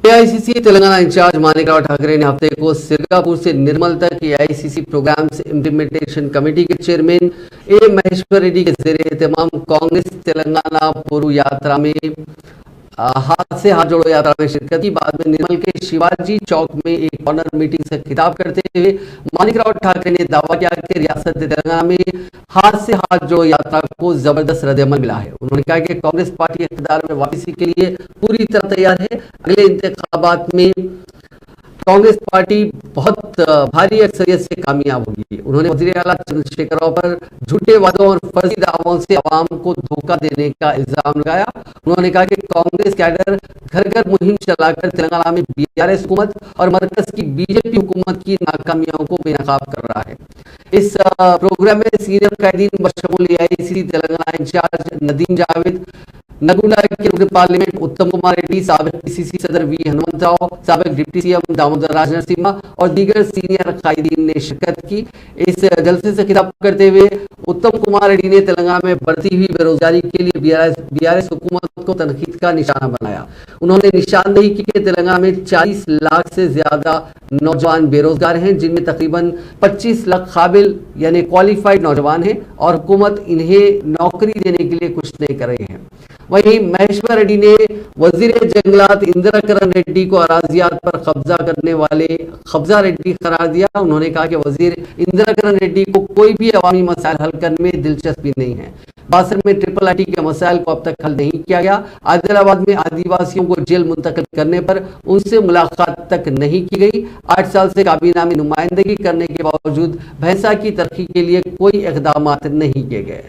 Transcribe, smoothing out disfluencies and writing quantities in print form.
AICC Telangana in charge Manikrao Thackeray ने हफ्ते को सिरगापुर से निर्मल तक एआईसीसी प्रोग्राम्स इम्प्लीमेंटेशन कमेटी के चेयरमैन ए महेश्वर रेड्डी के जेर एहतमाम कांग्रेस तेलंगाना पूर्व यात्रा में हाथ से हाथ जोड़ो यात्रा में शिरकत की। बाद में निर्मल के शिवाजी चौक में एक कॉर्नर मीटिंग से खिताब करते हुए मानिकराव ठाकरे ने दावा किया कि रियासत तेलंगाना में हाथ से हाथ जोड़ो यात्रा को जबरदस्त रद्द-ए-अमल मिला है। उन्होंने कहा कि कांग्रेस पार्टी इख्तियार में वापसी के लिए पूरी तरह तैयार है। अगले इंतखाबात में कांग्रेस पार्टी बहुत भारी अक्सरियत से कामयाब होगी। उन्होंने वज़ीर आला चंद्रशेखर राव पर झूठे वादों और फर्जी दावों से आवाम को धोखा देने का इल्जाम लगाया। उन्होंने कहा कि कांग्रेस कैडर घर घर मुहिम चलाकर तेलंगाना में बीआरएस हुकूमत और मरकज की बीजेपी हुकूमत की नाकामियों को बेनकाब कर रहा है। इस प्रोग्राम में सीनियर कैदीन बशमूल एआईसीसी तेलंगाना इंचार्ज नदीम जावेद, नगुंडा के रुकन पार्लियामेंट उत्तम कुमार रेड्डी, साबिक पीसीसी सदर वी हनुमंतराव, साबिक डिप्टी सीएम दामोदर राज नरसिम्हा और दीगर सीनियर कायदीन ने शिरकत की। इस जलसे से खिताब करते हुए उत्तम कुमार रेड्डी ने तेलंगाना में बढ़ती हुई बेरोजगारी के लिए बीआरएस हुकूमत को तनकीद का निशाना बनाया। उन्होंने निशानदेही की कि तेलंगाना में 40 लाख से ज्यादा नौजवान बेरोजगार हैं, जिनमें तकरीबन 25 लाख काबिल यानी क्वालिफाइड नौजवान हैं और हुकूमत इन्हें नौकरी देने के लिए कुछ नहीं कर रही है। वहीं महेश्वर रेड्डी ने वजीर जंगलात इंदिराकरण रेड्डी को अराजियात पर कब्जा करने वाले कब्जा रेड्डी करार दिया। उन्होंने कहा कि वजीर इंदिराकरण रेड्डी को कोई भी अवामी मसाइल हल करने में दिलचस्पी नहीं है। बासर में ट्रिपल आईटी के मसाइल को अब तक हल नहीं किया गया। आदिलाबाद में आदिवासियों को जेल मुंतकिल करने पर उनसे मुलाकात तक नहीं की गई। 8 साल से काबीना में नुमाइंदगी करने के बावजूद भैंसा की तरक्की के लिए कोई इकदाम नहीं किए गए।